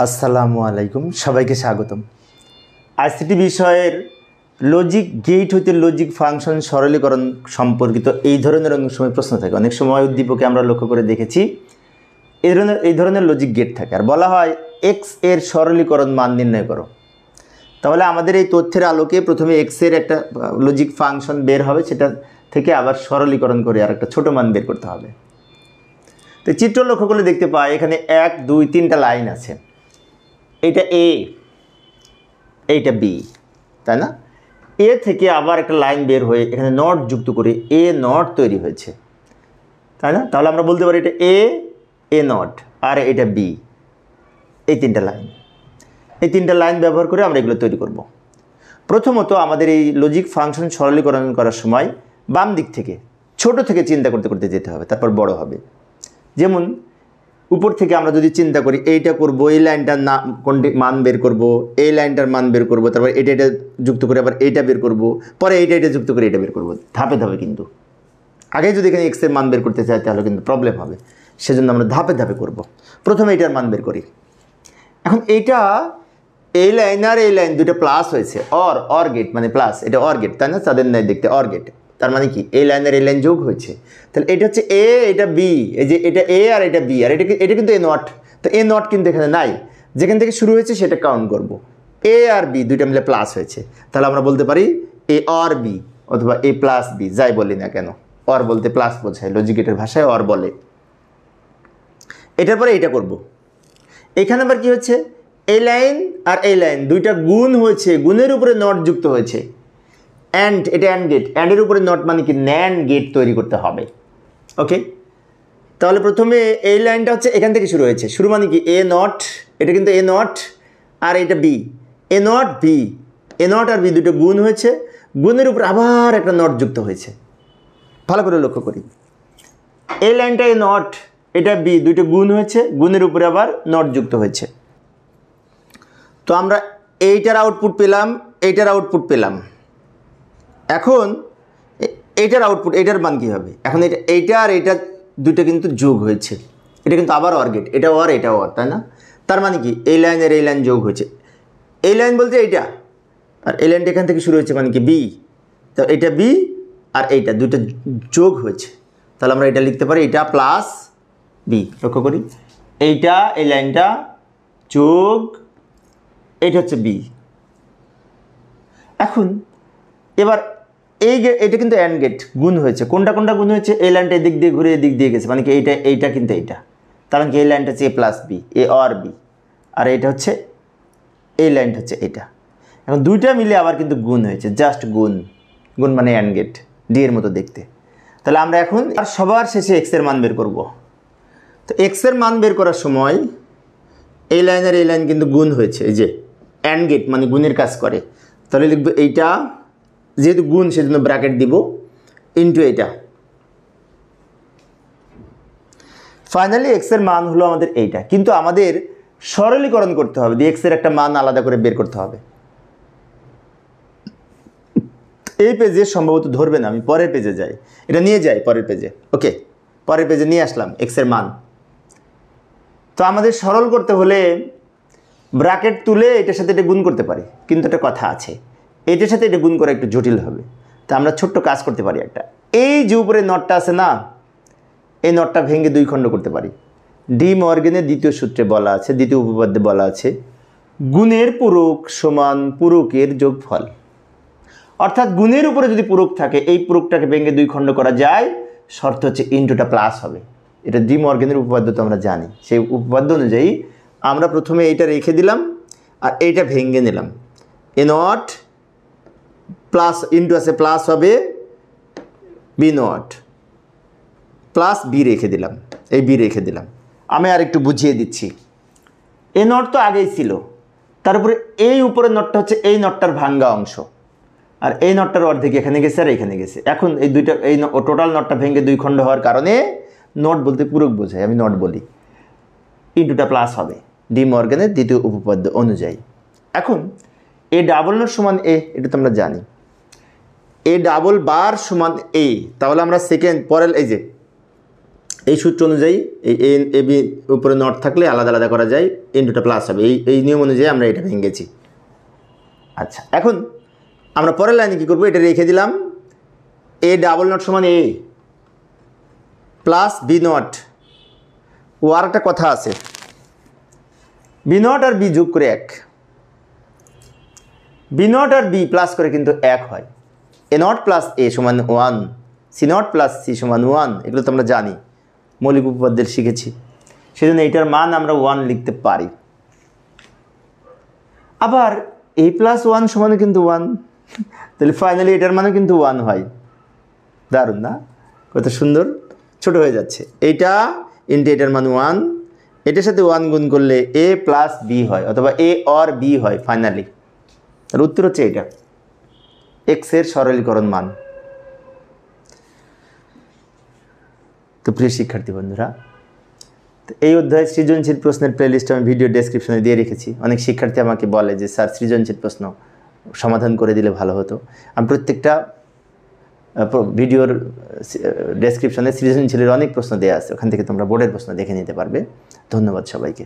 আসসালামু আলাইকুম, সবাইকে স্বাগতম। আইসিটি বিষয়ের লজিক গেট হইতে লজিক ফাংশন সরলীকরণ সম্পর্কিত এই ধরনের অনেক সময় প্রশ্ন থাকে। অনেক সময় উদ্দীপকে আমরা লক্ষ্য করে দেখেছি এই ধরনের লজিক গেট থাকে, আর বলা হয় এক্স এর সরলীকরণ মান নির্ণয় করো। তাহলে আমাদের এই তথ্যের আলোকে প্রথমে এক্স এর একটা লজিক ফাংশন বের হবে, সেটা থেকে আবার সরলীকরণ করে আর একটা ছোট মান বের করতে হবে। তো চিত্র লক্ষ্য করলে দেখতে পাই এখানে 1 2 3টা লাইন আছে। এইটা এ, এইটা বি, তাই না? এ থেকে আবার একটা লাইন বের হয়ে এখানে নট যুক্ত করে এ নট তৈরি হয়েছে, তাই না? তাহলে আমরা বলতে পারি এটা এ নট আর এটা বি। এই তিনটা লাইন ব্যবহার করে আমরা এগুলো তৈরি করব। প্রথমত আমাদের এই লজিক ফাংশন সরলীকরণ করার সময় বাম দিক থেকে ছোট থেকে চিন্তা করতে করতে যেতে হবে, তারপর বড় হবে। যেমন উপর থেকে আমরা যদি চিন্তা করি এইটা করব, এই লাইনটার কোনটি মান বের করব, এই লাইনটার মান বের করব, তারপর এটা যুক্ত করে আবার এইটা বের করব, পরে এটা যুক্ত করে এটা বের করব, ধাপে ধাপে। কিন্তু আগে যদি এখানে এক্স এর মান বের করতে চাই তাহলে কিন্তু প্রবলেম হবে, সেজন্য আমরা ধাপে ধাপে করব। প্রথমে এইটার মান বের করি। এখন এইটা এই লাইন আর এই লাইন দুটো প্লাস হয়েছে, অর গেট মানে প্লাস, এটা অর গেট, তাই না? তাদের নাই দেখতে অর গেট, তার মানে কি এই লাইন আর এই লাইন যোগ হয়েছে। তাহলে এটা হচ্ছে এ, এটা বি, এই যে এটা এ আর এটা বি, আর এটা কিন্তু এ নট। তো এ নট কিন্তু এখানে নাই, যেখান থেকে শুরু হয়েছে সেটা কাউন্ট করব। এ আর বি দুইটা মিলে প্লাস হয়েছে, তাহলে আমরা বলতে পারি এ অর বি অথবা এ প্লাস বি, যাই বলি না কেন। অর বলতে প্লাস বোঝায়, লজিকেটের ভাষায় অর বলে। এটার পরে এইটা করব। এখানে আবার কি হচ্ছে, এই লাইন আর এই লাইন দুইটা গুণ হয়েছে, গুণের উপরে নট যুক্ত হয়েছে। অ্যান্ড, এটা অ্যান্ড গেট, অ্যান্ডের উপরে নট মানে কি ন্যান্ড গেট তৈরি করতে হবে। ওকে, তাহলে প্রথমে এই লাইনটা হচ্ছে এখান থেকে শুরু হয়েছে, শুরু মানে কি এ নট, এটা কিন্তু এ নট আর এটা B, A not B, A not আর বি দুটো গুণ হয়েছে, গুণের উপরে আবার একটা নট যুক্ত হয়েছে। ভালো করে লক্ষ্য করি, এই লাইনটা এ নট, এটা বি, দুটো গুণ হয়েছে, গুণের উপরে আবার নট যুক্ত হয়েছে। তো আমরা এইটার আউটপুট পেলাম, এইটার আউটপুট পেলাম। এখন এইটার আউটপুট, এইটার মান কী হবে? এখন এইটা আর এইটা দুটো কিন্তু যোগ হয়েছে, এটা কিন্তু আবার অর গেট, এটা অর এটা অর, তাই না? তার মানে কি এই লাইন আর এই লাইন যোগ হয়েছে। এই লাইন বলতে এইটা, আর এই লাইনটা এখান থেকে শুরু হয়েছে মানে কি বি, তো এটা বি আর এইটা দুটো যোগ হয়েছে। তাহলে আমরা এটা লিখতে পারি এটা প্লাস বি। লক্ষ্য করি, এইটা এই লাইনটা যোগ এইটা হচ্ছে বি। এখন এবার এটা কিন্তু অ্যান্ড গেট, গুণ হয়েছে। কোনটা গুণ হয়েছে? এই লাইনটা এদিক দিয়ে ঘুরে এদিক দিয়ে গেছে, মানে কি এইটা কিন্তু এইটা, তার মানে কি এই লাইনটা হচ্ছে A plus B, A or B, আর এইটা হচ্ছে এই লাইনটা হচ্ছে এটা। এখন দুইটা মিলে আবার কিন্তু গুণ হয়েছে, জাস্ট গুণ মানে অ্যান্ড গেট, ডি এর মতো দেখতে। তাহলে আমরা এখন আর সবার শেষে এক্স এর মান বের করব। তো এক্স এর মান বের করার সময় এই লাইন আর এই লাইন কিন্তু গুণ হয়েছে, এই যে অ্যান্ড গেট মানে গুণের কাজ করে। তাহলে লিখবো এইটা, যেহেতু গুণ সেজন্য ব্র্যাকেট দিব, ইন্টু এইটা। ফাইনালি এক্স এর মান হলো আমাদের এইটা, কিন্তু আমাদের সরলীকরণ করতে হবে, এক্স এর একটা মান আলাদা করে বের করতে হবে। এই পেজে সম্ভবত ধরবে না, আমি পরের পেজে যাই, এটা নিয়ে যাই পরের পেজে। ওকে, পরের পেজে নিয়ে আসলাম এক্স এর মান। তো আমাদের সরল করতে হলে ব্র্যাকেট তুলে এটার সাথে এটা গুণ করতে পারি, কিন্তু একটা কথা আছে, এটার সাথে এটা গুণ করা একটু জটিল হবে। তা আমরা ছোট্ট কাজ করতে পারি একটা, এই যে উপরে নটটা আছে না, এই নটটা ভেঙে দুই খণ্ড করতে পারি। ডি মর্গেনের দ্বিতীয় সূত্রে বলা আছে, দ্বিতীয় উপপাদ্যে বলা আছে গুণের পূরক সমান পূরকের যোগফল। অর্থাৎ গুণের উপরে যদি পূরক থাকে, এই পূরকটাকে ভেঙে দুই খণ্ড করা যায়, শর্ত হচ্ছে ইনটুটা প্লাস হবে। এটা ডি মর্গেনের উপপাদ্য তো আমরা জানি, সেই উপপাদ্য অনুযায়ী আমরা প্রথমে এইটা রেখে দিলাম আর এইটা ভেঙে নিলাম। এ নট প্লাস ইন্টু আছে প্লাস হবে বি নট, প্লাস বি রেখে দিলাম, এই বি রেখে দিলাম। আমি আর একটু বুঝিয়ে দিচ্ছি, এ নট তো আগেই ছিল, তারপরে এই উপরের নটটা হচ্ছে এই নটটার ভাঙ্গা অংশ, আর এই নটটার অর্ধেক এখানে গেছে আর এখানে গেছে। এখন এই দুইটা, এই টোটাল নটটা ভেঙে দুই খণ্ড হওয়ার কারণে নট বলতে পূরক বোঝায়, আমি নট বলি, ইন্টুটা প্লাস হবে ডি মর্গানের দ্বিতীয় উপপাদ্য অনুযায়ী। এখন এ ডাবল নট সমান এ, এটা তো আমরা জানি, এ ডাবল বার সমান এ। তাহলে আমরা সেকেন্ড পরের এই যে এই সূত্র অনুযায়ী এই এ বি উপরে নট থাকলে আলাদা আলাদা করা যায়, ইনটুটা প্লাস হবে। এই নিয়ম অনুযায়ী আমরা এটা ভেঙেছি। আচ্ছা, এখন আমরা পরের লাইনে কী করবো, এটা রেখে দিলাম। এ ডাবল নট সমান এ প্লাস বি নট। ও আর একটা কথা আছে, বি নট আর বি যোগ করে 1, বি নট আর বি প্লাস করে কিন্তু 1 হয়। এ নট প্লাস এ সমান 1, সি নট প্লাস সি সমান 1, এগুলো তো আমরা জানি, মৌলিক উপপাদ্যের শিখেছি। সেজন্য এইটার মান আমরা 1 লিখতে পারি। আবার এ প্লাস 1 সমান কিন্তু 1, তাহলে ফাইনালি এটার মানও কিন্তু 1 হয়। দারুণ না? কত সুন্দর, ছোট হয়ে যাচ্ছে। এইটা ইন্টু এটার মান 1, এটার সাথে 1 গুণ করলে এ প্লাস বি হয়, অথবা এ অর বি হয় ফাইনালি। তার উত্তর হচ্ছে এটা, এক্সের সরলীকরণ মান। তো প্রিয় শিক্ষার্থী বন্ধুরা, এই অধ্যায়ে সৃজনশীল প্রশ্নের প্লেলিস্ট আমি ভিডিও ডেসক্রিপশনে দিয়ে রেখেছি। অনেক শিক্ষার্থী আমাকে বলে যে স্যার সৃজনশীল প্রশ্ন সমাধান করে দিলে ভালো হতো। আমি প্রত্যেকটা ভিডিওর ডেসক্রিপশনে সৃজনশীলের অনেক প্রশ্ন দেওয়া আছে, ওখান থেকে তোমরা বোর্ডের প্রশ্ন দেখে নিতে পারবে। ধন্যবাদ সবাইকে।